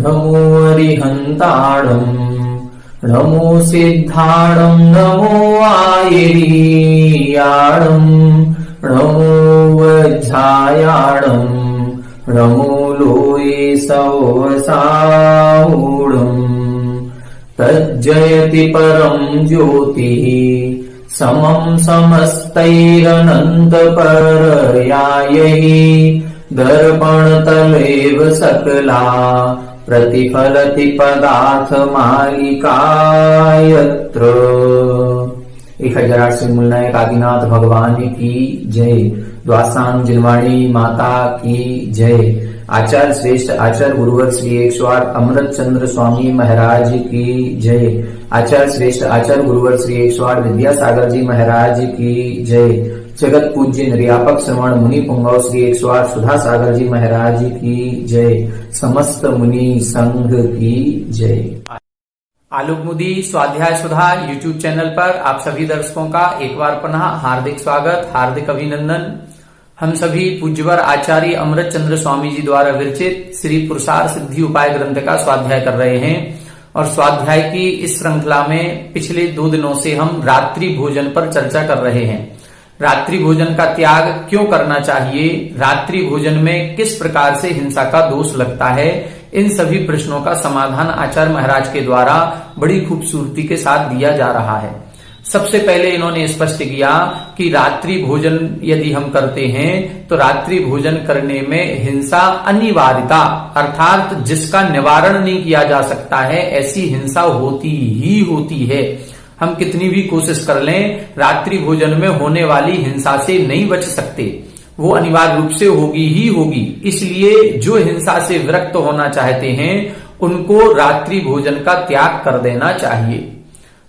नमो अरिहन्ताणम् नमो सिद्धाणम् नमो आयरीयाणम् नमो वज्रायाणम् नमो लोये सवसाऊढम् तज्जयति परम् ज्योतिः समम् समस्तैरनन्तपरयायै दर्पणतलेव सकला प्रतिफलति पदार्थमालिकायत्र। 1008 से मूलनायक आदिनाथ भगवान की जय। द्वासांग जिनवाणी माता की जय। आचार्य श्रेष्ठ आचार्य गुरुवर श्री 108 अमृत चंद्र स्वामी महाराज की जय। आचार्य श्रेष्ठ आचार्य गुरुवर श्री 108 विद्यासागर जी महाराज की जय। जगत पूज्य निर्यापक श्रवण मुनि पुंगव श्री 108 सुधा सागर जी महाराज की जय। समस्त मुनि संघ की जय। आलोक मुदी स्वाध्याय सुधा यूट्यूब चैनल पर आप सभी दर्शकों का एक बार पुनः हार्दिक स्वागत, हार्दिक अभिनंदन। हम सभी पूज्यवर आचार्य अमृत चंद्र स्वामी जी द्वारा विरचित श्री पुरुषार्थ सिद्धि उपाय ग्रंथ का स्वाध्याय कर रहे हैं और स्वाध्याय की इस श्रृंखला में पिछले 2 दिनों से हम रात्रि भोजन पर चर्चा कर रहे हैं। रात्रि भोजन का त्याग क्यों करना चाहिए, रात्रि भोजन में किस प्रकार से हिंसा का दोष लगता है, इन सभी प्रश्नों का समाधान आचार्य महाराज के द्वारा बड़ी खूबसूरती के साथ दिया जा रहा है। सबसे पहले इन्होंने स्पष्ट किया कि रात्रि भोजन यदि हम करते हैं तो रात्रि भोजन करने में हिंसा अनिवार्यता अर्थात जिसका निवारण नहीं किया जा सकता है ऐसी हिंसा होती ही होती है। हम कितनी भी कोशिश कर लें रात्रि भोजन में होने वाली हिंसा से नहीं बच सकते, वो अनिवार्य रूप से होगी ही होगी। इसलिए जो हिंसा से विरक्त होना चाहते हैं उनको रात्रि भोजन का त्याग कर देना चाहिए।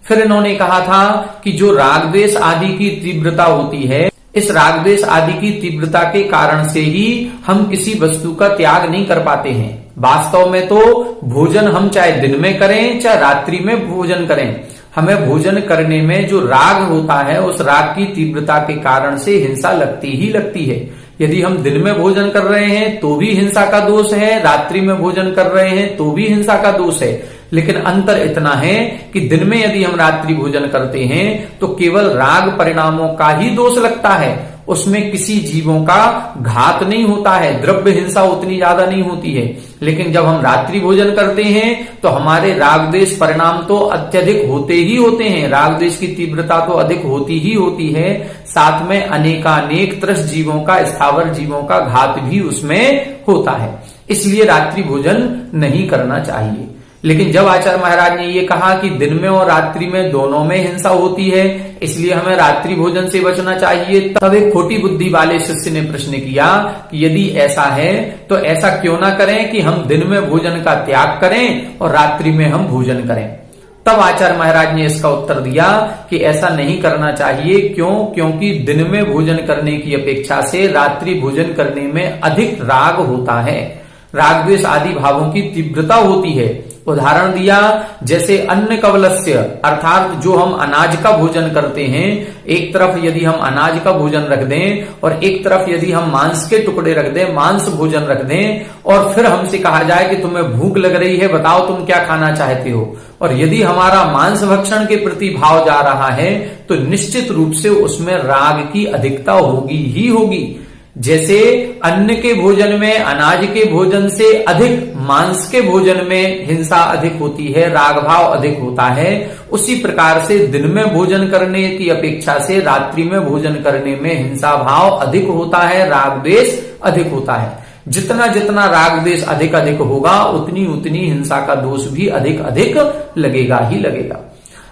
फिर इन्होंने कहा था कि जो राग द्वेष आदि की तीव्रता होती है, इस राग द्वेष आदि की तीव्रता के कारण से ही हम किसी वस्तु का त्याग नहीं कर पाते हैं। वास्तव में तो भोजन हम चाहे दिन में करें चाहे रात्रि में भोजन करें, हमें भोजन करने में जो राग होता है उस राग की तीव्रता के कारण से हिंसा लगती ही लगती है। यदि हम दिन में भोजन कर रहे हैं तो भी हिंसा का दोष है, रात्रि में भोजन कर रहे हैं तो भी हिंसा का दोष है। लेकिन अंतर इतना है कि दिन में यदि हम रात्रि भोजन करते हैं तो केवल राग परिणामों का ही दोष लगता है, उसमें किसी जीवों का घात नहीं होता है, द्रव्य हिंसा उतनी ज्यादा नहीं होती है। लेकिन जब हम रात्रि भोजन करते हैं तो हमारे राग द्वेष परिणाम तो अत्यधिक होते ही होते हैं, राग द्वेष की तीव्रता तो अधिक होती ही होती है, साथ में अनेकानेक त्रस्त जीवों का, स्थावर जीवों का घात भी उसमें होता है। इसलिए रात्रि भोजन नहीं करना चाहिए। लेकिन जब आचार्य महाराज ने ये कहा कि दिन में और रात्रि में दोनों में हिंसा होती है इसलिए हमें रात्रि भोजन से बचना चाहिए, तब एक खोटी बुद्धि वाले शिष्य ने प्रश्न किया कि यदि ऐसा है तो ऐसा क्यों ना करें कि हम दिन में भोजन का त्याग करें और रात्रि में हम भोजन करें। तब आचार्य महाराज ने इसका उत्तर दिया कि ऐसा नहीं करना चाहिए। क्यों? क्योंकि दिन में भोजन करने की अपेक्षा से रात्रि भोजन करने में अधिक राग होता है, राग द्वेष आदि भावों की तीव्रता होती है। उदाहरण दिया जैसे अन्न कवलस्य अर्थात जो हम अनाज का भोजन करते हैं, एक तरफ यदि हम अनाज का भोजन रख दें और एक तरफ यदि हम मांस के टुकड़े रख दें, मांस भोजन रख दें और फिर हमसे कहा जाए कि तुम्हें भूख लग रही है, बताओ तुम क्या खाना चाहते हो, और यदि हमारा मांस भक्षण के प्रति भाव जा रहा है तो निश्चित रूप से उसमें राग की अधिकता होगी ही होगी। जैसे अन्न के भोजन में, अनाज के भोजन से अधिक मांस के भोजन में हिंसा अधिक होती है, राग भाव अधिक होता है, उसी प्रकार से दिन में भोजन करने की अपेक्षा से रात्रि में भोजन करने में हिंसा भाव अधिक होता है, राग द्वेष अधिक होता है। जितना जितना राग द्वेष अधिक अधिक होगा उतनी उतनी हिंसा का दोष भी अधिक अधिक लगेगा ही लगेगा।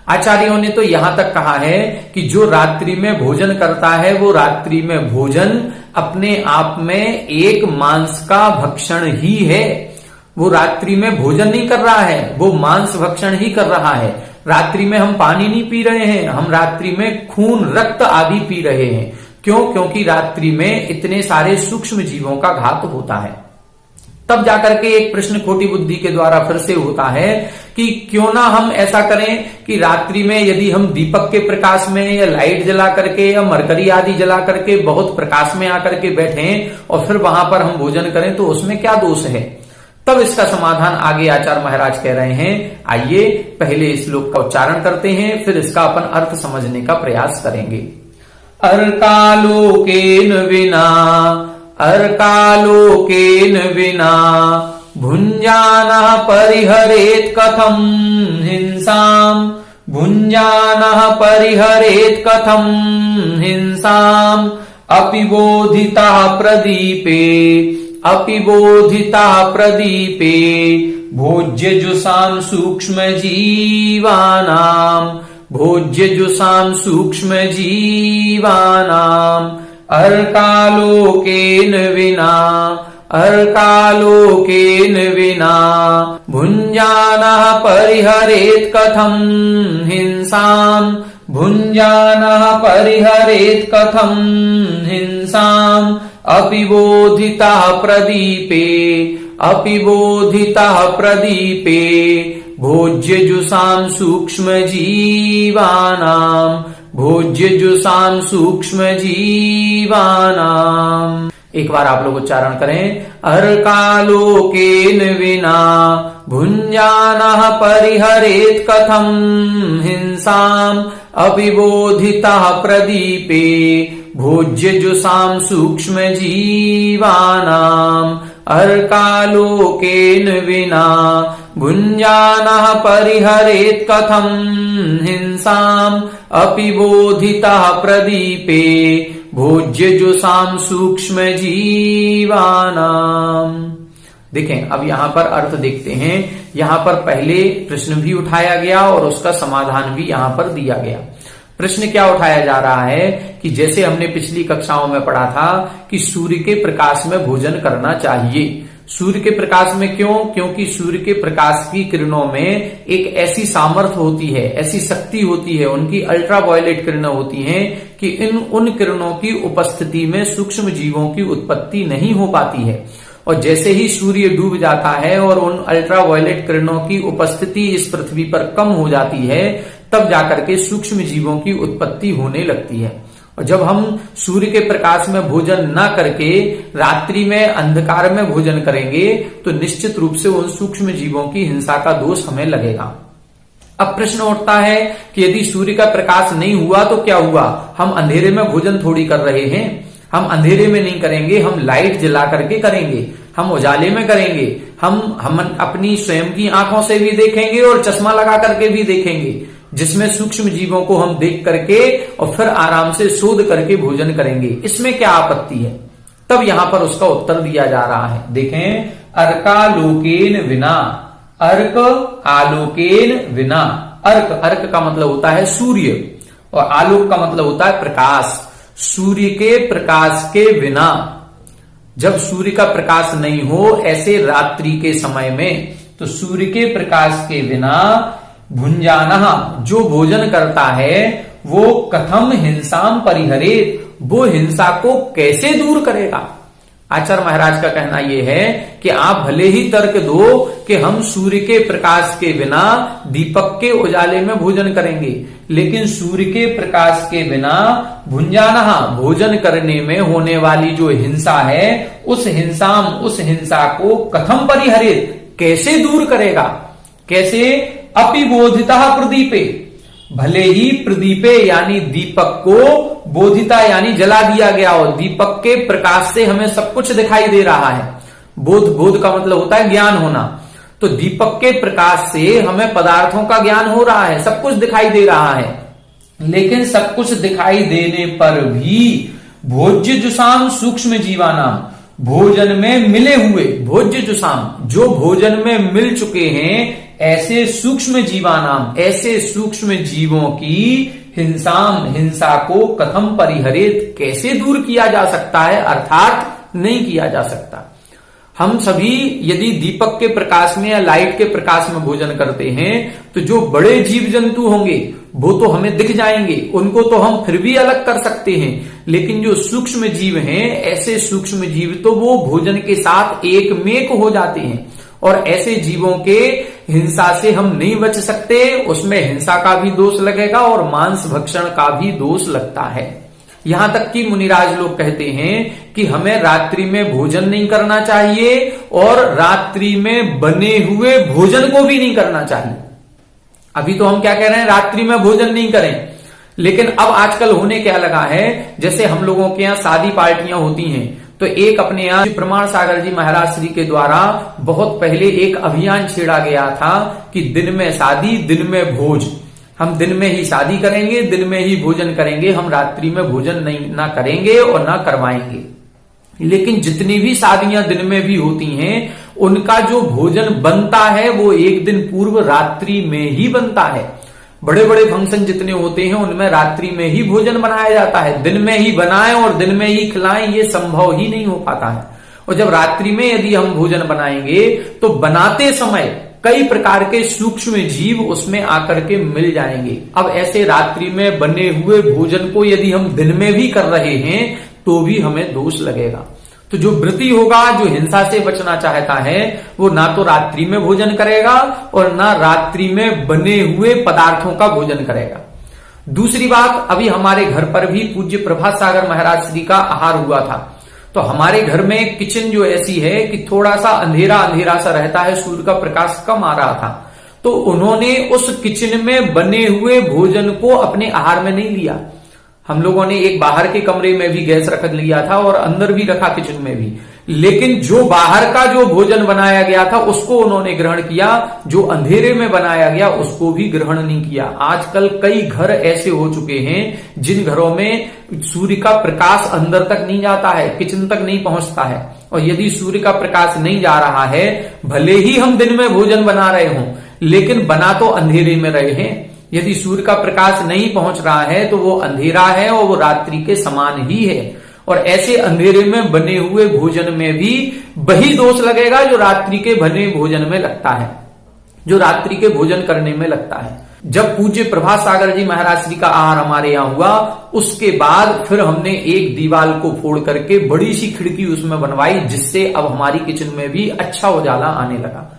आचार्यों ने तो यहां तक कहा है कि जो रात्रि में भोजन करता है वो रात्रि में भोजन अपने आप में एक मांस का भक्षण ही है, वो रात्रि में भोजन नहीं कर रहा है, वो मांस भक्षण ही कर रहा है। रात्रि में हम पानी नहीं पी रहे हैं, हम रात्रि में खून रक्त आदि पी रहे हैं। क्यों? क्योंकि रात्रि में इतने सारे सूक्ष्म जीवों का घात होता है। तब जाकर के एक प्रश्न खोटी बुद्धि के द्वारा फिर से होता है कि क्यों ना हम ऐसा करें कि रात्रि में यदि हम दीपक के प्रकाश में या लाइट जला करके या मरकरी आदि जला करके बहुत प्रकाश में आकर के बैठें और फिर वहां पर हम भोजन करें तो उसमें क्या दोष है। तब इसका समाधान आगे आचार्य महाराज कह रहे हैं। आइए पहले श्लोक का उच्चारण करते हैं, फिर इसका अपन अर्थ समझने का प्रयास करेंगे। अर्कालोकेन विना, अर्कालोकेन विना भुञ्जानः परिहरेत् कथं हिंसाम्, भुञ्जानः परिहरेत् कथं हिंसाम्। अपि बोधितः प्रदीपे, अपि बोधितः प्रदीपे भोज्यजुषां सूक्ष्म जीवानां, भोज्यजुषां सूक्ष्म जीवानां। अर्कालोकेन विना, अर्कालोकेन विना भुञ्जानः परिहरेत् कथं हिंसाम्, भुञ्जानः परिहरेत् कथं हिंसाम्। अपि बोधितः प्रदीपे, अपि बोधितः प्रदीपे भोज्यजुषां सूक्ष्म जीवानां, भोज्यजुषां सूक्ष्म जीवानां। एक बार आप लोग उच्चारण करें। अर्कालोकेन विना भुञ्जानः परिहरेत् कथं हिंसाम्। अपि बोधितः प्रदीपे भोज्यजुषां सूक्ष्म जीवानां। अर्कालोकेन विना भुञ्जानः परिहरेत् कथं हिंसाम्। अपि बोधितः प्रदीपे भोज्यजुषां सूक्ष्म जीवानां। देखें, अब यहाँ पर अर्थ देखते हैं। यहाँ पर पहले प्रश्न भी उठाया गया और उसका समाधान भी यहाँ पर दिया गया। प्रश्न क्या उठाया जा रहा है कि जैसे हमने पिछली कक्षाओं में पढ़ा था कि सूर्य के प्रकाश में भोजन करना चाहिए। सूर्य के प्रकाश में क्यों? क्योंकि सूर्य के प्रकाश की किरणों में एक ऐसी सामर्थ्य होती है, ऐसी शक्ति होती है, उनकी अल्ट्रावायलेट किरणें होती हैं कि उन किरणों की उपस्थिति में सूक्ष्म जीवों की उत्पत्ति नहीं हो पाती है। और जैसे ही सूर्य डूब जाता है और उन अल्ट्रावायलेट किरणों की उपस्थिति इस पृथ्वी पर कम हो जाती है, तब जाकर के सूक्ष्म जीवों की उत्पत्ति होने लगती है। और जब हम सूर्य के प्रकाश में भोजन न करके रात्रि में अंधकार में भोजन करेंगे तो निश्चित रूप से उन सूक्ष्म जीवों की हिंसा का दोष हमें लगेगा। अब प्रश्न उठता है कि यदि सूर्य का प्रकाश नहीं हुआ तो क्या हुआ? हम अंधेरे में भोजन थोड़ी कर रहे हैं। हम अंधेरे में नहीं करेंगे, हम लाइट जला करके करेंगे, हम उजाले में करेंगे, हम अपनी स्वयं की आंखों से भी देखेंगे और चश्मा लगा करके भी देखेंगे, जिसमें सूक्ष्म जीवों को हम देख करके और फिर आराम से शोध करके भोजन करेंगे। इसमें क्या आपत्ति है? तब यहां पर उसका उत्तर दिया जा रहा है। देखें, अर्कालोकेन विना, अर्क आलोकेन विना। अर्क, अर्क का मतलब होता है सूर्य और आलोक का मतलब होता है प्रकाश। सूर्य के प्रकाश के बिना, जब सूर्य का प्रकाश नहीं हो ऐसे रात्रि के समय में, तो सूर्य के प्रकाश के बिना भुञ्जानः, जो भोजन करता है वो कथम हिंसाम परिहरेत्, वो हिंसा को कैसे दूर करेगा। आचार्य महाराज का कहना यह है कि आप भले ही तर्क दो कि हम सूर्य के प्रकाश के बिना दीपक के उजाले में भोजन करेंगे, लेकिन सूर्य के प्रकाश के बिना भुञ्जानः, भोजन करने में होने वाली जो हिंसा है, उस हिंसा को कथम परिहरेत्, कैसे दूर करेगा। कैसे? अपि बोधितः प्रदीपे, भले ही प्रदीपे यानी दीपक को, बोधिता यानी जला दिया गया हो, दीपक के प्रकाश से हमें सब कुछ दिखाई दे रहा है। बोध का मतलब होता है ज्ञान होना, तो दीपक के प्रकाश से हमें पदार्थों का ज्ञान हो रहा है, सब कुछ दिखाई दे रहा है। लेकिन सब कुछ दिखाई देने पर भी भोज्यजुषाम सूक्ष्म जीवानाम, भोजन में मिले हुए, भोज्यजुषाम जो भोजन में मिल चुके हैं, ऐसे सूक्ष्म जीवानाम, ऐसे सूक्ष्म जीवों की हिंसा को कथम परिहरेत्, कैसे दूर किया जा सकता है, अर्थात नहीं किया जा सकता। हम सभी यदि दीपक के प्रकाश में या लाइट के प्रकाश में भोजन करते हैं तो जो बड़े जीव जंतु होंगे वो तो हमें दिख जाएंगे, उनको तो हम फिर भी अलग कर सकते हैं, लेकिन जो सूक्ष्म जीव हैं, ऐसे सूक्ष्म जीव तो वो भोजन के साथ एक मेक हो जाते हैं और ऐसे जीवों के हिंसा से हम नहीं बच सकते। उसमें हिंसा का भी दोष लगेगा और मांस भक्षण का भी दोष लगता है। यहां तक कि मुनिराज लोग कहते हैं कि हमें रात्रि में भोजन नहीं करना चाहिए और रात्रि में बने हुए भोजन को भी नहीं करना चाहिए। अभी तो हम क्या कह रहे हैं, रात्रि में भोजन नहीं करें, लेकिन अब आजकल होने क्या लगा है, जैसे हम लोगों के यहाँ शादी पार्टियां होती हैं, तो एक अपने यहाँ प्रमाण सागर जी महाराज श्री के द्वारा बहुत पहले एक अभियान छेड़ा गया था कि दिन में शादी, दिन में भोज। हम दिन में ही शादी करेंगे, दिन में ही भोजन करेंगे, हम रात्रि में भोजन नहीं ना करेंगे और ना करवाएंगे। लेकिन जितनी भी शादियां दिन में भी होती हैं, उनका जो भोजन बनता है वो एक दिन पूर्व रात्रि में ही बनता है। बड़े बड़े फंक्शन जितने होते हैं उनमें रात्रि में ही भोजन बनाया जाता है। दिन में ही बनाएं और दिन में ही खिलाएं, ये संभव ही नहीं हो पाता है। और जब रात्रि में यदि हम भोजन बनाएंगे तो बनाते समय कई प्रकार के सूक्ष्म जीव उसमें आकर के मिल जाएंगे। अब ऐसे रात्रि में बने हुए भोजन को यदि हम दिन में भी कर रहे हैं तो भी हमें दोष लगेगा। तो जो व्रती होगा, जो हिंसा से बचना चाहता है, वो ना तो रात्रि में भोजन करेगा और ना रात्रि में बने हुए पदार्थों का भोजन करेगा। दूसरी बात, अभी हमारे घर पर भी पूज्य प्रभात सागर महाराज श्री का आहार हुआ था। तो हमारे घर में किचन जो ऐसी है कि थोड़ा सा अंधेरा अंधेरा सा रहता है, सूर्य का प्रकाश कम आ रहा था, तो उन्होंने उस किचन में बने हुए भोजन को अपने आहार में नहीं लिया। हम लोगों ने एक बाहर के कमरे में भी गैस रख लिया था और अंदर भी रखा किचन में भी, लेकिन जो बाहर का जो भोजन बनाया गया था उसको उन्होंने ग्रहण किया, जो अंधेरे में बनाया गया उसको भी ग्रहण नहीं किया। आजकल कई घर ऐसे हो चुके हैं जिन घरों में सूर्य का प्रकाश अंदर तक नहीं जाता है, किचन तक नहीं पहुंचता है। और यदि सूर्य का प्रकाश नहीं जा रहा है, भले ही हम दिन में भोजन बना रहे हों, लेकिन बना तो अंधेरे में रहे हैं। यदि सूर्य का प्रकाश नहीं पहुंच रहा है तो वो अंधेरा है और वो रात्रि के समान ही है। और ऐसे अंधेरे में बने हुए भोजन में भी वही दोष लगेगा जो रात्रि के बने भोजन में लगता है, जो रात्रि के भोजन करने में लगता है। जब पूज्य प्रभात सागर जी महाराज श्री का आहार हमारे यहाँ हुआ, उसके बाद फिर हमने एक दीवार को फोड़ करके बड़ी सी खिड़की उसमें बनवाई, जिससे अब हमारी किचन में भी अच्छा उजाला आने लगा।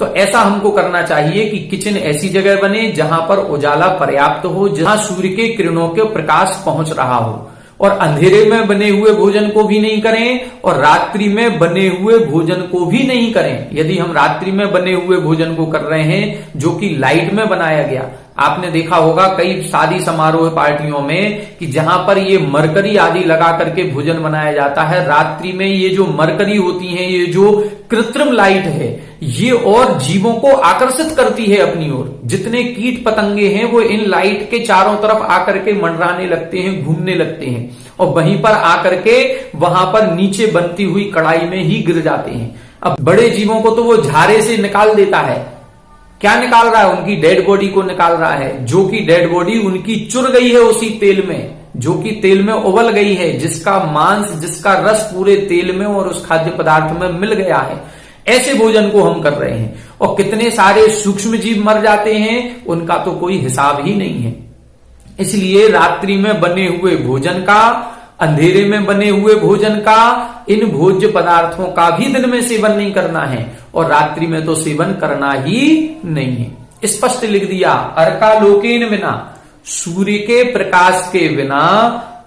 तो ऐसा हमको करना चाहिए कि किचन ऐसी जगह बने जहां पर उजाला पर्याप्त हो, जहां सूर्य के किरणों के प्रकाश पहुंच रहा हो। और अंधेरे में बने हुए भोजन को भी नहीं करें और रात्रि में बने हुए भोजन को भी नहीं करें। यदि हम रात्रि में बने हुए भोजन को कर रहे हैं जो कि लाइट में बनाया गया, आपने देखा होगा कई शादी समारोह पार्टियों में कि जहां पर ये मरकरी आदि लगा करके भोजन बनाया जाता है, रात्रि में ये जो मरकरी होती है, ये जो कृत्रिम लाइट है, ये और जीवों को आकर्षित करती है अपनी ओर। जितने कीट पतंगे हैं वो इन लाइट के चारों तरफ आकर के मंडराने लगते हैं, घूमने लगते हैं और वहीं पर आकर के वहां पर नीचे बनती हुई कढ़ाई में ही गिर जाते हैं। अब बड़े जीवों को तो वो झारे से निकाल देता है। क्या निकाल रहा है? उनकी डेड बॉडी को निकाल रहा है, जो कि डेड बॉडी उनकी चुर गई है उसी तेल में, जो कि तेल में उबल गई है, जिसका मांस, जिसका रस पूरे तेल में और उस खाद्य पदार्थ में मिल गया है। ऐसे भोजन को हम कर रहे हैं और कितने सारे सूक्ष्म जीव मर जाते हैं, उनका तो कोई हिसाब ही नहीं है। इसलिए रात्रि में बने हुए भोजन का, अंधेरे में बने हुए भोजन का, इन भोज्य पदार्थों का भी दिन में सेवन नहीं करना है और रात्रि में तो सेवन करना ही नहीं है। स्पष्ट लिख दिया, अर्कालोकेन विना, सूर्य के प्रकाश के बिना,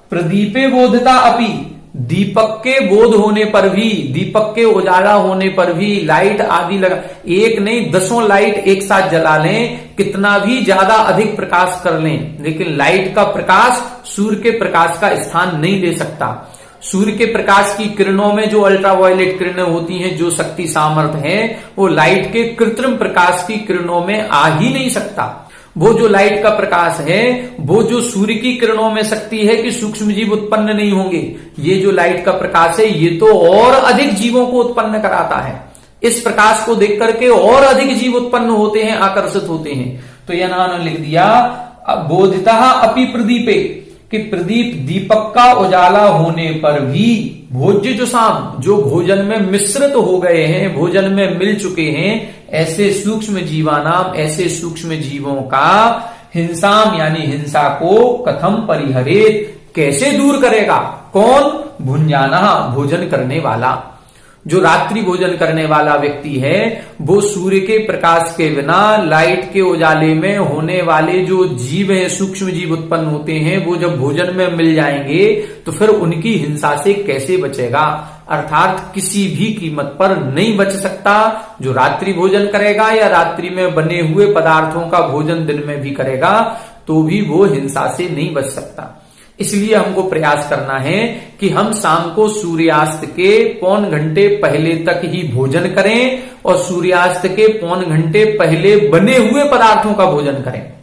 प्रदीपे बोधता अपि, दीपक के बोध होने पर भी, दीपक के उजाला होने पर भी, लाइट आदि लगा, एक नहीं 10 लाइट एक साथ जला लें, कितना भी ज्यादा अधिक प्रकाश कर लें, लेकिन लाइट का प्रकाश सूर्य के प्रकाश का स्थान नहीं ले सकता। सूर्य के प्रकाश की किरणों में जो अल्ट्रावायलेट किरणें होती हैं, जो शक्ति सामर्थ्य है, वो लाइट के कृत्रिम प्रकाश की किरणों में आ ही नहीं सकता। वो जो लाइट का प्रकाश है, वो जो सूर्य की किरणों में शक्ति है कि सूक्ष्म जीव उत्पन्न नहीं होंगे, ये जो लाइट का प्रकाश है ये तो और अधिक जीवों को उत्पन्न कराता है। इस प्रकाश को देख करके और अधिक जीव उत्पन्न होते हैं, आकर्षित होते हैं। तो यह नाम लिख दिया, बोधिता अपि प्रदीपे, कि प्रदीप दीपक का उजाला होने पर भी भोज्य जो साम, जो भोजन में मिश्रित हो गए हैं, भोजन में मिल चुके हैं, ऐसे सूक्ष्म जीवानाम, ऐसे सूक्ष्म जीवों का हिंसाम यानी हिंसा को कथम परिहरेत, कैसे दूर करेगा? कौन? भुंजाना, भोजन करने वाला। जो रात्रि भोजन करने वाला व्यक्ति है वो सूर्य के प्रकाश के बिना, लाइट के उजाले में होने वाले जो जीव हैं, सूक्ष्म जीव उत्पन्न होते हैं, वो जब भोजन में मिल जाएंगे तो फिर उनकी हिंसा से कैसे बचेगा। अर्थात किसी भी कीमत पर नहीं बच सकता। जो रात्रि भोजन करेगा या रात्रि में बने हुए पदार्थों का भोजन दिन में भी करेगा तो भी वो हिंसा से नहीं बच सकता। इसलिए हमको प्रयास करना है कि हम शाम को सूर्यास्त के पौन घंटे पहले तक ही भोजन करें और सूर्यास्त के पौन घंटे पहले बने हुए पदार्थों का भोजन करें।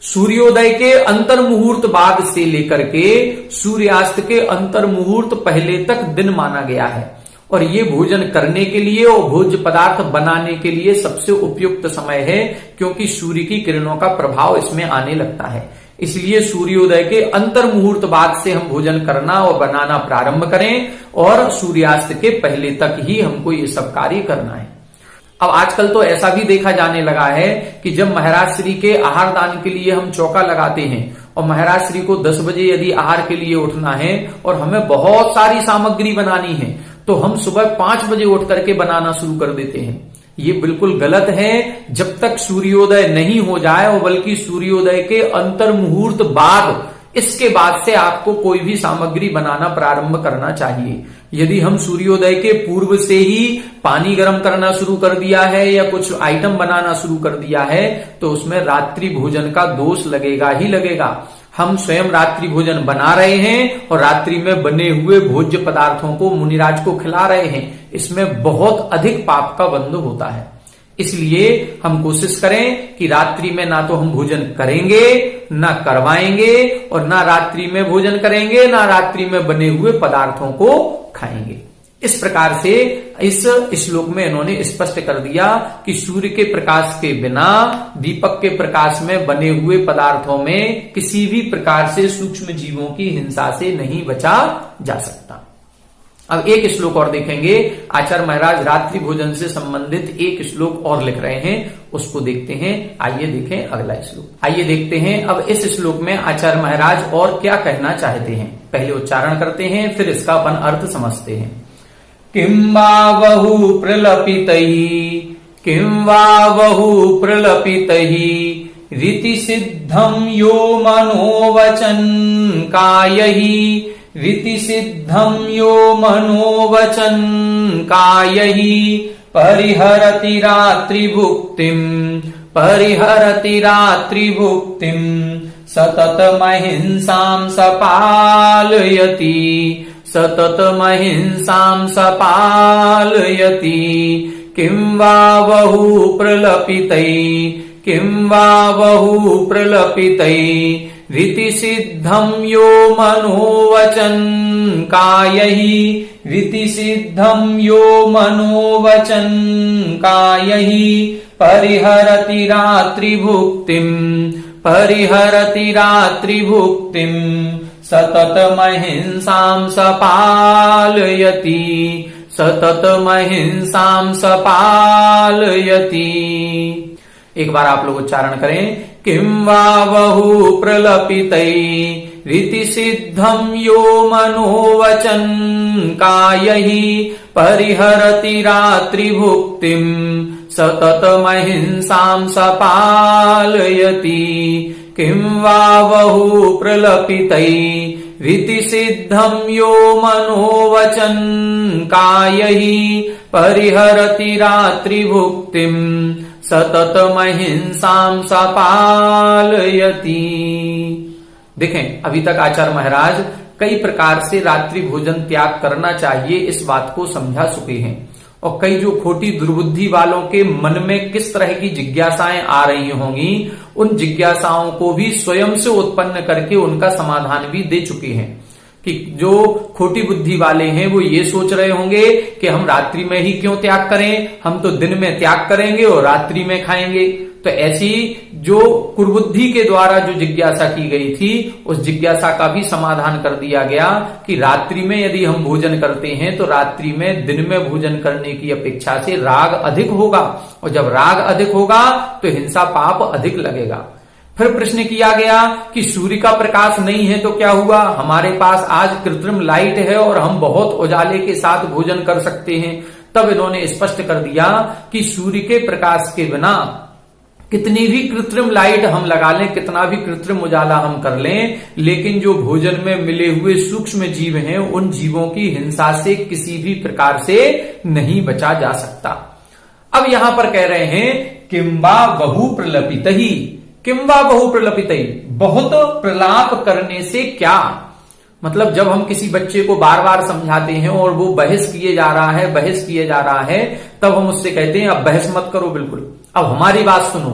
सूर्योदय के अंतर मुहूर्त बाद से लेकर के सूर्यास्त के अंतर मुहूर्त पहले तक दिन माना गया है और ये भोजन करने के लिए और भोज्य पदार्थ बनाने के लिए सबसे उपयुक्त समय है, क्योंकि सूर्य की किरणों का प्रभाव इसमें आने लगता है। इसलिए सूर्योदय के अंतर मुहूर्त बाद से हम भोजन करना और बनाना प्रारंभ करें और सूर्यास्त के पहले तक ही हमको ये सब कार्य करना है। अब आजकल तो ऐसा भी देखा जाने लगा है कि जब महाराज श्री के आहार दान के लिए हम चौका लगाते हैं और महाराज श्री को 10 बजे यदि आहार के लिए उठना है और हमें बहुत सारी सामग्री बनानी है तो हम सुबह 5 बजे उठ करके बनाना शुरू कर देते हैं। ये बिल्कुल गलत है। जब तक सूर्योदय नहीं हो जाए और बल्कि सूर्योदय के अंतर मुहूर्त बाद, इसके बाद से आपको कोई भी सामग्री बनाना प्रारंभ करना चाहिए। यदि हम सूर्योदय के पूर्व से ही पानी गर्म करना शुरू कर दिया है या कुछ आइटम बनाना शुरू कर दिया है तो उसमें रात्रि भोजन का दोष लगेगा ही लगेगा। हम स्वयं रात्रि भोजन बना रहे हैं और रात्रि में बने हुए भोज्य पदार्थों को मुनिराज को खिला रहे हैं, इसमें बहुत अधिक पाप का बंध होता है। इसलिए हम कोशिश करें कि रात्रि में ना तो हम भोजन करेंगे, ना करवाएंगे और ना रात्रि में भोजन करेंगे, ना रात्रि में बने हुए पदार्थों को खाएंगे। इस प्रकार से इस श्लोक में इन्होंने स्पष्ट कर दिया कि सूर्य के प्रकाश के बिना, दीपक के प्रकाश में बने हुए पदार्थों में किसी भी प्रकार से सूक्ष्म जीवों की हिंसा से नहीं बचा जा सकता। अब एक श्लोक और देखेंगे। आचार्य महाराज रात्रि भोजन से संबंधित एक श्लोक और लिख रहे हैं, उसको देखते हैं। आइए देखें अगला श्लोक। आइए देखते हैं अब इस श्लोक में आचार्य महाराज और क्या कहना चाहते हैं। पहले उच्चारण करते हैं, फिर इसका अपन अर्थ समझते हैं। किं वा बहु प्रलपितैः, किं वा बहु प्रलपितैः रीति सिद्धं यो मनोवचन कायहि, रीति सिद्धं यो मनोवचन कायहि परिहरति रात्रिभुक्तिं, परिहरति रात्रिभुक्तिं सततमहिंसां सपालयति, सततमहिंसां सपालयति। किं वा बहु प्रलपितैः, किं वा बहु प्रलपितैः रीति सिद्धं यो मनोवचन कायहि, रीति सिद्धं यो मनोवचन कायहि परिहरति रात्रिभुक्तिं, परिहरति रात्रिभुक्तिं सततमहिंसां सपालयति, सततमहिंसां सपालयति। एक बार आप लोग उच्चारण करें। किं वा बहु प्रलपितैः रीति सिद्धं यो मनोवचन कायहि परिहरति रात्रिभुक्तिं सततमहिंसां सपालयति। किं वा बहु प्रलपितैः रीति सिद्धं यो मनोवचन कायहि परिहरति रात्रिभुक्तिं सततमहिंसां सपालयति। देखें, अभी तक आचार्य महाराज कई प्रकार से रात्रि भोजन त्याग करना चाहिए इस बात को समझा चुके हैं और कई जो खोटी दुर्बुद्धि वालों के मन में किस तरह की जिज्ञासाएं आ रही होंगी उन जिज्ञासाओं को भी स्वयं से उत्पन्न करके उनका समाधान भी दे चुके हैं। कि जो खोटी बुद्धि वाले हैं वो ये सोच रहे होंगे कि हम रात्रि में ही क्यों त्याग करें, हम तो दिन में त्याग करेंगे और रात्रि में खाएंगे। तो ऐसी जो कुर्बुद्धि के द्वारा जो जिज्ञासा की गई थी उस जिज्ञासा का भी समाधान कर दिया गया कि रात्रि में यदि हम भोजन करते हैं तो रात्रि में दिन में भोजन करने की अपेक्षा से राग अधिक होगा और जब राग अधिक होगा तो हिंसा पाप अधिक लगेगा। फिर प्रश्न किया गया कि सूर्य का प्रकाश नहीं है तो क्या हुआ, हमारे पास आज कृत्रिम लाइट है और हम बहुत उजाले के साथ भोजन कर सकते हैं। तब इन्होंने स्पष्ट कर दिया कि सूर्य के प्रकाश के बिना कितनी भी कृत्रिम लाइट हम लगा लें, कितना भी कृत्रिम उजाला हम कर लें, लेकिन जो भोजन में मिले हुए सूक्ष्म जीव हैं, उन जीवों की हिंसा से किसी भी प्रकार से नहीं बचा जा सकता। अब यहां पर कह रहे हैं किंबा बहु प्रलपित ही, किंबा बहु प्रलपित ही, बहुत प्रलाप करने से क्या, मतलब जब हम किसी बच्चे को बार बार समझाते हैं और वो बहस किए जा रहा है, बहस किए जा रहा है, तब हम उससे कहते हैं अब बहस मत करो, बिल्कुल अब हमारी बात सुनो।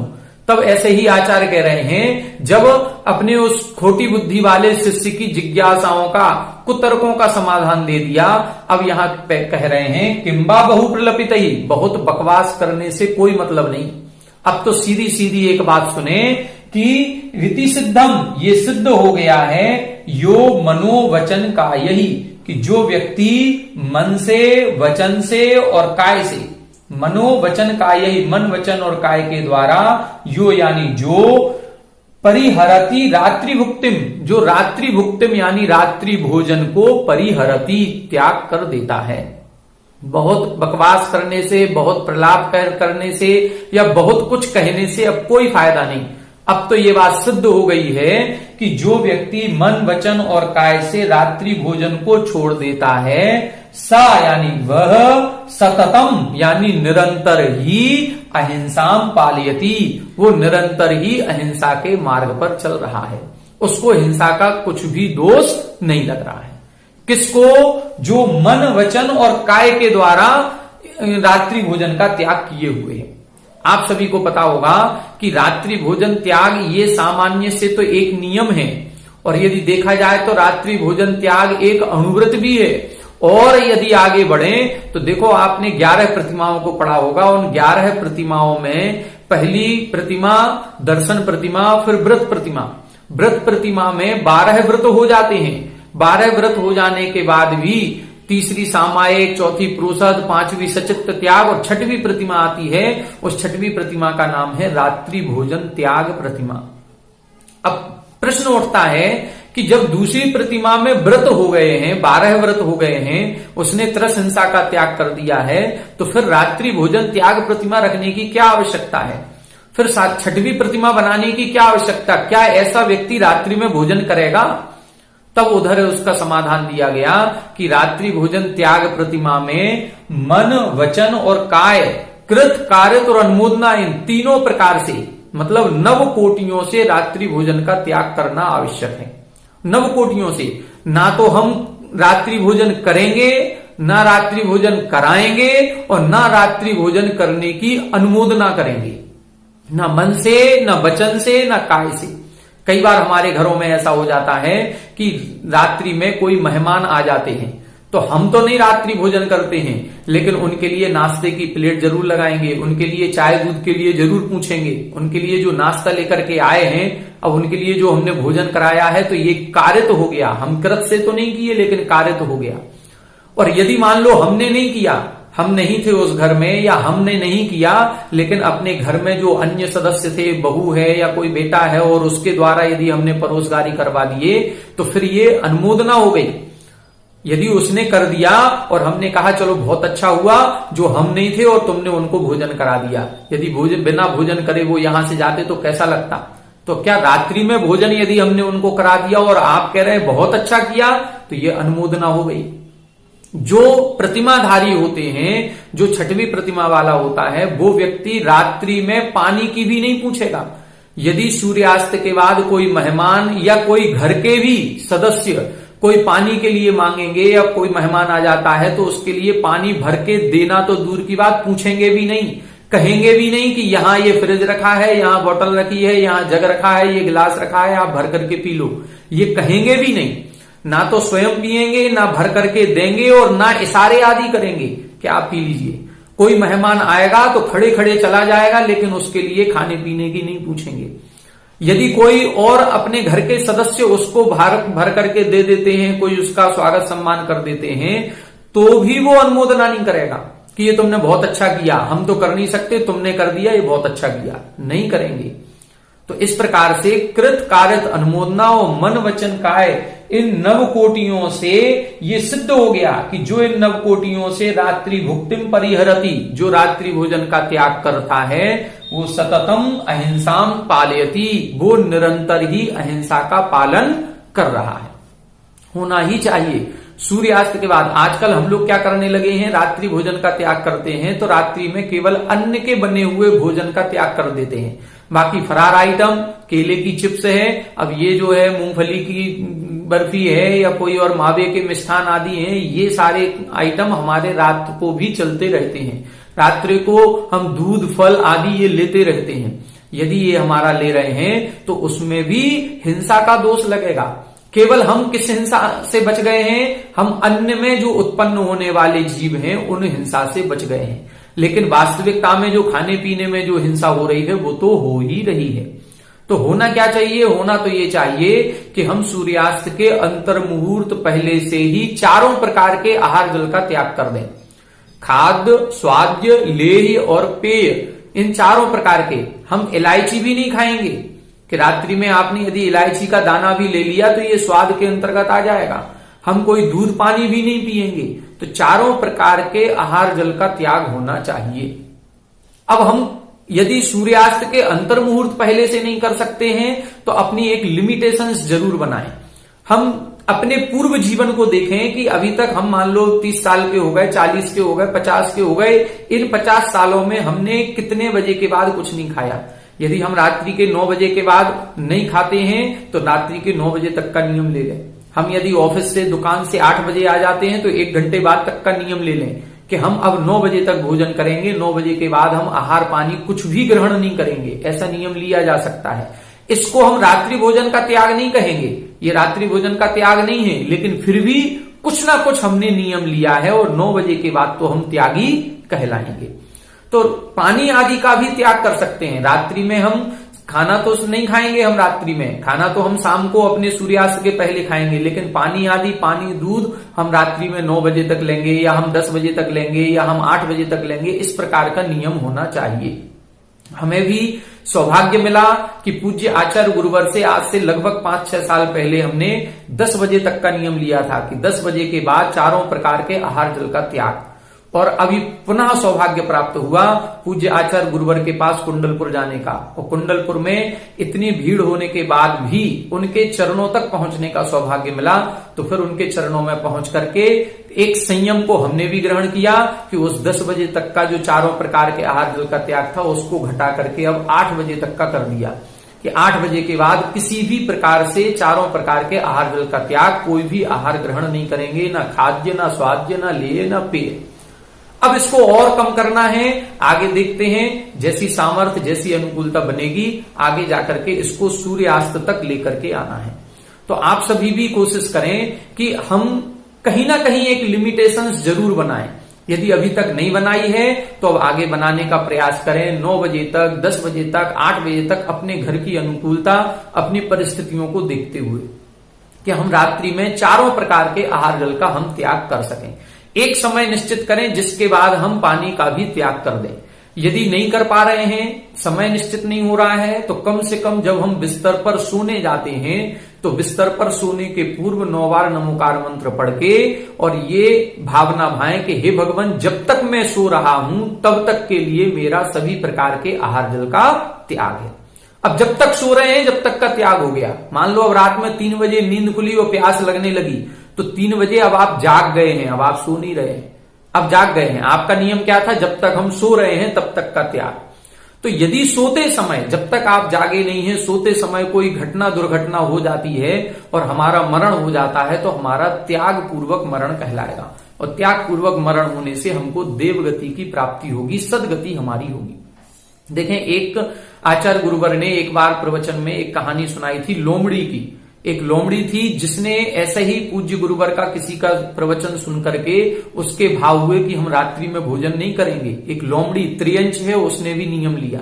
तब ऐसे ही आचार्य कह रहे हैं, जब अपने उस खोटी बुद्धि वाले शिष्य की जिज्ञासाओं का, कुतर्कों का समाधान दे दिया, अब यहां कह रहे हैं किंबा बहु प्रलपित ही, बहुत बकवास करने से कोई मतलब नहीं। अब तो सीधी सीधी एक बात सुने कि रीति सिद्धम, ये सिद्ध हो गया है, यो मनोवचन का यही, कि जो व्यक्ति मन से, वचन से और काय से, मनोवचन का यही, मन वचन और काय के द्वारा, यो यानी जो, परिहरति रात्रि भुक्तिम, जो रात्रि भुक्तिम यानी रात्रि भोजन को परिहरति त्याग कर देता है। बहुत बकवास करने से, बहुत प्रलाप करने से या बहुत कुछ कहने से अब कोई फायदा नहीं। अब तो ये बात सिद्ध हो गई है कि जो व्यक्ति मन वचन और काय से रात्रि भोजन को छोड़ देता है, सा यानी वह, सततम यानी निरंतर ही, अहिंसाम पालयति, वो निरंतर ही अहिंसा के मार्ग पर चल रहा है, उसको हिंसा का कुछ भी दोष नहीं लग रहा है। किसको, जो मन वचन और काय के द्वारा रात्रि भोजन का त्याग किए हुए हैं। आप सभी को पता होगा कि रात्रि भोजन त्याग ये सामान्य से तो एक नियम है, और यदि देखा जाए तो रात्रि भोजन त्याग एक अणुव्रत भी है। और यदि आगे बढ़े तो देखो, आपने 11 प्रतिमाओं को पढ़ा होगा, उन 11 प्रतिमाओं में पहली प्रतिमा दर्शन प्रतिमा, फिर व्रत प्रतिमा। व्रत प्रतिमा में 12 व्रत हो जाते हैं। 12 व्रत हो जाने के बाद भी तीसरी सामायिक, चौथी प्रोषद, 5वीं सचित्त त्याग और 6वीं प्रतिमा आती है। उस 6वीं प्रतिमा का नाम है रात्रि भोजन त्याग प्रतिमा। अब प्रश्न उठता है कि जब दूसरी प्रतिमा में व्रत हो गए हैं, 12 व्रत हो गए हैं, उसने त्रस हिंसा का त्याग कर दिया है, तो फिर रात्रि भोजन त्याग प्रतिमा रखने की क्या आवश्यकता है? फिर 6वीं प्रतिमा बनाने की क्या आवश्यकता? क्या ऐसा व्यक्ति रात्रि में भोजन करेगा? तब उधर उसका समाधान दिया गया कि रात्रि भोजन त्याग प्रतिमा में मन वचन और काय, कृत, कारित और अनुमोदना, इन तीनों प्रकार से, मतलब 9 कोटियों से रात्रि भोजन का त्याग करना आवश्यक है। 9 कोटियों से, ना तो हम रात्रि भोजन करेंगे, ना रात्रि भोजन कराएंगे, और ना रात्रि भोजन करने की अनुमोदना करेंगे, ना मन से, ना वचन से, ना काय से। कई बार हमारे घरों में ऐसा हो जाता है कि रात्रि में कोई मेहमान आ जाते हैं, तो हम तो नहीं रात्रि भोजन करते हैं, लेकिन उनके लिए नाश्ते की प्लेट जरूर लगाएंगे, उनके लिए चाय दूध के लिए जरूर पूछेंगे, उनके लिए जो नाश्ता लेकर के आए हैं, अब उनके लिए जो हमने भोजन कराया है, तो ये कार्य तो हो गया, हम कृत से तो नहीं किए, लेकिन कार्य तो हो गया। और यदि मान लो हमने नहीं किया, हम नहीं थे उस घर में, या हमने नहीं किया, लेकिन अपने घर में जो अन्य सदस्य थे, बहू है या कोई बेटा है, और उसके द्वारा यदि हमने परोसगारी करवा दिए, तो फिर ये अनुमोदना हो गई। यदि उसने कर दिया और हमने कहा चलो बहुत अच्छा हुआ जो हम नहीं थे और तुमने उनको भोजन करा दिया, यदि भोजन बिना भोजन करे वो यहां से जाते तो कैसा लगता? तो क्या रात्रि में भोजन यदि हमने उनको करा दिया और आप कह रहे हैं बहुत अच्छा किया, तो ये अनुमोदना हो गई। जो प्रतिमाधारी होते हैं, जो 6वीं प्रतिमा वाला होता है, वो व्यक्ति रात्रि में पानी की भी नहीं पूछेगा। यदि सूर्यास्त के बाद कोई मेहमान या कोई घर के भी सदस्य कोई पानी के लिए मांगेंगे, या कोई मेहमान आ जाता है, तो उसके लिए पानी भर के देना तो दूर की बात, पूछेंगे भी नहीं, कहेंगे भी नहीं कि यहाँ ये फ्रिज रखा है, यहाँ बोतल रखी है, यहाँ जग रखा है, ये गिलास रखा है, आप भर करके पी लो, ये कहेंगे भी नहीं। ना तो स्वयं पिएंगे, ना भर करके देंगे, और ना इशारे आदि करेंगे कि आप पी लीजिए। कोई मेहमान आएगा तो खड़े खड़े चला जाएगा, लेकिन उसके लिए खाने पीने की नहीं पूछेंगे। यदि कोई और अपने घर के सदस्य उसको भर करके दे देते हैं, कोई उसका स्वागत सम्मान कर देते हैं, तो भी वो अनुमोदना नहीं करेगा कि ये तुमने बहुत अच्छा किया, हम तो कर नहीं सकते, तुमने कर दिया, ये बहुत अच्छा किया, नहीं करेंगे। तो इस प्रकार से कृत कारत अनुमोदना और मन वचन काय इन नव कोटियों से ये सिद्ध हो गया कि जो इन नव कोटियों से रात्रि भुक्तिम परिहरति, जो रात्रि भोजन का त्याग करता है वो सततम अहिंसाम पालयति, वो निरंतर ही अहिंसा का पालन कर रहा है। होना ही चाहिए। सूर्यास्त के बाद आजकल हम लोग क्या करने लगे हैं, रात्रि भोजन का त्याग करते हैं तो रात्रि में केवल अन्न के बने हुए भोजन का त्याग कर देते हैं। बाकी फरार आइटम, केले की चिप्स है, अब ये जो है मूंगफली की बर्फी है या कोई और मावे के मिष्ठान आदि हैं, ये सारे आइटम हमारे रात को भी चलते रहते हैं। रात्रि को हम दूध फल आदि ये लेते रहते हैं। यदि ये हमारा ले रहे हैं तो उसमें भी हिंसा का दोष लगेगा। केवल हम किस हिंसा से बच गए हैं, हम अन्न में जो उत्पन्न होने वाले जीव हैं उन हिंसा से बच गए हैं, लेकिन वास्तविकता में जो खाने पीने में जो हिंसा हो रही है वो तो हो ही रही है। तो होना क्या चाहिए, होना तो ये चाहिए कि हम सूर्यास्त के अंतर मुहूर्त पहले से ही चारों प्रकार के आहार जल का त्याग कर दें। खाद्य, स्वाद्य, लेह्य और पेय, इन चारों प्रकार के। हम इलायची भी नहीं खाएंगे कि रात्रि में आपने यदि इलायची का दाना भी ले लिया तो ये स्वाद के अंतर्गत आ जाएगा। हम कोई दूध पानी भी नहीं पिएंगे। तो चारों प्रकार के आहार जल का त्याग होना चाहिए। अब हम यदि सूर्यास्त के अंतर मुहूर्त पहले से नहीं कर सकते हैं तो अपनी एक लिमिटेशंस जरूर बनाएं। हम अपने पूर्व जीवन को देखें कि अभी तक हम मान लो 30 साल के हो गए, 40 के हो गए, 50 के हो गए, इन 50 सालों में हमने कितने बजे के बाद कुछ नहीं खाया। यदि हम रात्रि के 9 बजे के बाद नहीं खाते हैं तो रात्रि के 9 बजे तक का नियम ले लें। हम यदि ऑफिस से दुकान से 8 बजे आ जाते हैं तो 1 घंटे बाद तक का नियम ले लें कि हम अब 9 बजे तक भोजन करेंगे, 9 बजे के बाद हम आहार पानी कुछ भी ग्रहण नहीं करेंगे, ऐसा नियम लिया जा सकता है। इसको हम रात्रि भोजन का त्याग नहीं कहेंगे, ये रात्रि भोजन का त्याग नहीं है, लेकिन फिर भी कुछ ना कुछ हमने नियम लिया है और 9 बजे के बाद तो हम त्यागी कहलाएंगे। तो पानी आदि का भी त्याग कर सकते हैं। रात्रि में हम खाना तो नहीं खाएंगे, हम रात्रि में खाना तो हम शाम को अपने सूर्यास्त के पहले खाएंगे, लेकिन पानी आदि, पानी दूध हम रात्रि में 9 बजे तक लेंगे या हम 10 बजे तक लेंगे या हम 8 बजे तक लेंगे। इस प्रकार का नियम होना चाहिए। हमें भी सौभाग्य मिला कि पूज्य आचार्य गुरुवर से आज से लगभग 5-6 साल पहले हमने 10 बजे तक का नियम लिया था कि 10 बजे के बाद चारों प्रकार के आहार जल का त्याग। और अभी पुनः सौभाग्य प्राप्त हुआ पूज्य आचार्य गुरुवर के पास कुंडलपुर जाने का, और कुंडलपुर में इतनी भीड़ होने के बाद भी उनके चरणों तक पहुंचने का सौभाग्य मिला। तो फिर उनके चरणों में पहुंच करके एक संयम को हमने भी ग्रहण किया कि उस 10 बजे तक का जो चारों प्रकार के आहार जल का त्याग था उसको घटा करके अब 8 बजे तक का कर दिया कि 8 बजे के बाद किसी भी प्रकार से चारों प्रकार के आहार जल का त्याग, कोई भी आहार ग्रहण नहीं करेंगे, ना खाद्य, ना स्वाद्य, ना लेय, ना पेय। अब इसको और कम करना है, आगे देखते हैं जैसी सामर्थ्य, जैसी अनुकूलता बनेगी, आगे जाकर के इसको सूर्यास्त तक लेकर के आना है। तो आप सभी भी कोशिश करें कि हम कहीं ना कहीं एक लिमिटेशंस जरूर बनाएं। यदि अभी तक नहीं बनाई है तो अब आगे बनाने का प्रयास करें। 9 बजे तक, 10 बजे तक, 8 बजे तक अपने घर की अनुकूलता, अपनी परिस्थितियों को देखते हुए कि हम रात्रि में चारों प्रकार के आहार जल का हम त्याग कर सकें। एक समय निश्चित करें जिसके बाद हम पानी का भी त्याग कर दें। यदि नहीं कर पा रहे हैं, समय निश्चित नहीं हो रहा है, तो कम से कम जब हम बिस्तर पर सोने जाते हैं तो बिस्तर पर सोने के पूर्व 9 बार नमोकार मंत्र पढ़ के और ये भावना भाएं कि हे भगवान, जब तक मैं सो रहा हूं तब तक के लिए मेरा सभी प्रकार के आहार जल का त्याग है। अब जब तक सो रहे हैं जब तक का त्याग हो गया। मान लो अब रात में 3 बजे नींद खुली और प्यास लगने लगी तो 3 बजे अब आप जाग गए हैं, अब आप सो नहीं रहे हैं, अब जाग गए हैं। आपका नियम क्या था, जब तक हम सो रहे हैं तब तक का त्याग। तो यदि सोते समय, जब तक आप जागे नहीं हैं, सोते समय कोई घटना दुर्घटना हो जाती है और हमारा मरण हो जाता है तो हमारा त्याग पूर्वक मरण कहलाएगा। और त्याग पूर्वक मरण होने से हमको देवगति की प्राप्ति होगी, सदगति हमारी होगी। देखें, एक आचार्य गुरुवर ने एक बार प्रवचन में एक कहानी सुनाई थी लोमड़ी की। एक लोमड़ी थी जिसने ऐसे ही पूज्य गुरुवर का किसी का प्रवचन सुन करके उसके भाव हुए कि हम रात्रि में भोजन नहीं करेंगे। एक लोमड़ी त्रियंच है, उसने भी नियम लिया।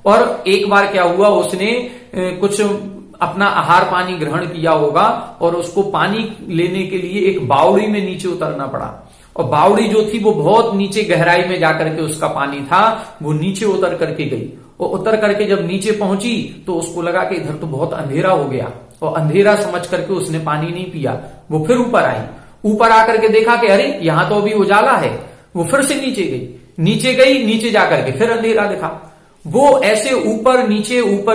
और एक बार क्या हुआ, उसने कुछ अपना आहार पानी ग्रहण किया होगा और उसको पानी लेने के लिए एक बावड़ी में नीचे उतरना पड़ा। और बावड़ी जो थी वो बहुत नीचे गहराई में जाकर के उसका पानी था, वो नीचे उतर करके गई। और उतर करके जब नीचे पहुंची तो उसको लगा कि इधर तो बहुत अंधेरा हो गया, और अंधेरा समझ करके उसने पानी नहीं पिया। वो फिर ऊपर आई, ऊपर आकर के देखा कि अरे यहां तो अभी उजाला है। वो फिर से नीचे गई, नीचे जाकर के फिर अंधेरा दिखा। वो ऐसे ऊपर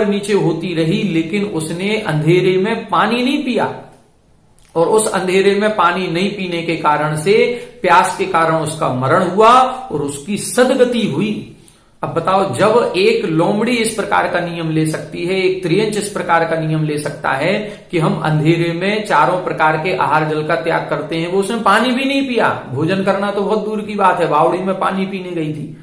नीचे होती रही, लेकिन उसने अंधेरे में पानी नहीं पिया। और उस अंधेरे में पानी नहीं पीने के कारण से, प्यास के कारण उसका मरण हुआ और उसकी सदगति हुई। अब बताओ, जब एक लोमड़ी इस प्रकार का नियम ले सकती है, एक त्रियंच इस प्रकार का नियम ले सकता है कि हम अंधेरे में चारों प्रकार के आहार जल का त्याग करते हैं, वो उसने पानी भी नहीं पिया। भोजन करना तो बहुत दूर की बात है, बावड़ी में पानी पीने गई थी।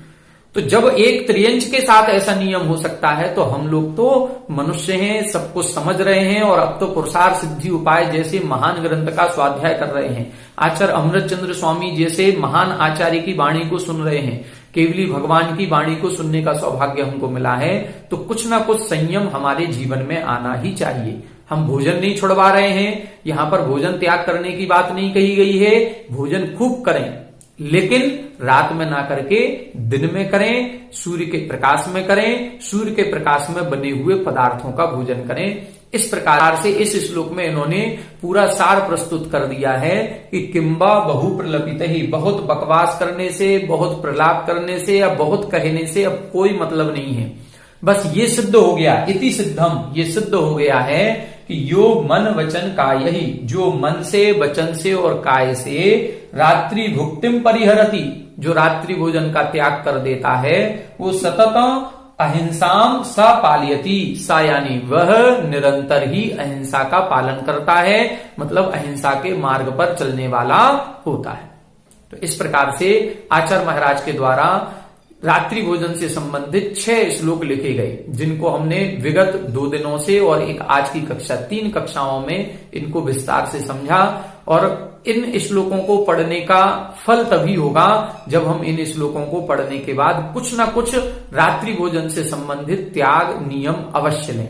तो जब एक त्रियंच के साथ ऐसा नियम हो सकता है, तो हम लोग तो मनुष्य हैं, सब कुछ समझ रहे हैं, और अब तो पुरुषार्थ सिद्धि उपाय जैसे महान ग्रंथ का स्वाध्याय कर रहे हैं। आचार्य अमृतचंद्र स्वामी जैसे महान आचार्य की वाणी को सुन रहे हैं, केवली भगवान की वाणी को सुनने का सौभाग्य हमको मिला है। तो कुछ ना कुछ संयम हमारे जीवन में आना ही चाहिए। हम भोजन नहीं छुड़वा रहे हैं, यहां पर भोजन त्याग करने की बात नहीं कही गई है। भोजन खूब करें, लेकिन रात में ना करके दिन में करें, सूर्य के प्रकाश में करें, सूर्य के प्रकाश में बने हुए पदार्थों का भोजन करें। इस प्रकार से इस श्लोक में इन्होंने पूरा सार प्रस्तुत कर दिया है कि किंबा बहु प्रलपित ही, बहुत बकवास करने से, बहुत प्रलाप करने से या बहुत कहने से अब कोई मतलब नहीं है। बस ये सिद्ध हो गया, इति सिद्धम, ये सिद्ध हो गया है कि यो मन वचन काय ही, जो मन से, वचन से और काय से रात्रि भुक्तिम परिहरति, जो रात्रि भोजन का त्याग कर देता है, वो सतत अहिंसाम स पालयति, सा यानी वह निरंतर ही अहिंसा का पालन करता है, मतलब अहिंसा के मार्ग पर चलने वाला होता है। तो इस प्रकार से आचार्य महाराज के द्वारा रात्रि भोजन से संबंधित 6 श्लोक लिखे गए, जिनको हमने विगत 2 दिनों से और एक आज की कक्षा 3 कक्षाओं में इनको विस्तार से समझा। और इन श्लोकों को पढ़ने का फल तभी होगा जब हम इन श्लोकों को पढ़ने के बाद कुछ ना कुछ रात्रि भोजन से संबंधित त्याग नियम अवश्य लें।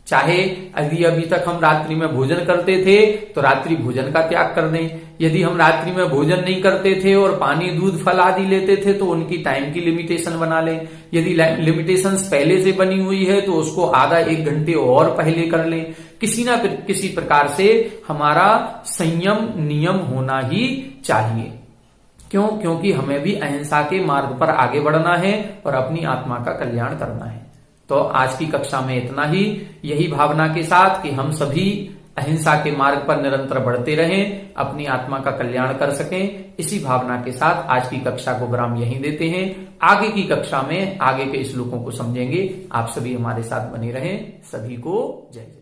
चाहे यदि अभी तक हम रात्रि में भोजन करते थे तो रात्रि भोजन का त्याग कर दें, यदि हम रात्रि में भोजन नहीं करते थे और पानी, दूध, फल आदि लेते थे तो उनकी टाइम की लिमिटेशन बना लें। यदि लिमिटेशन पहले से बनी हुई है तो उसको आधा 1 घंटे और पहले कर लें। किसी ना किसी प्रकार से हमारा संयम नियम होना ही चाहिए। क्यों? क्योंकि हमें भी अहिंसा के मार्ग पर आगे बढ़ना है और अपनी आत्मा का कल्याण करना है। तो आज की कक्षा में इतना ही, यही भावना के साथ कि हम सभी अहिंसा के मार्ग पर निरंतर बढ़ते रहें, अपनी आत्मा का कल्याण कर सकें, इसी भावना के साथ आज की कक्षा को विराम यहीं देते हैं। आगे की कक्षा में आगे के श्लोकों को समझेंगे। आप सभी हमारे साथ बने रहें। सभी को जय जय।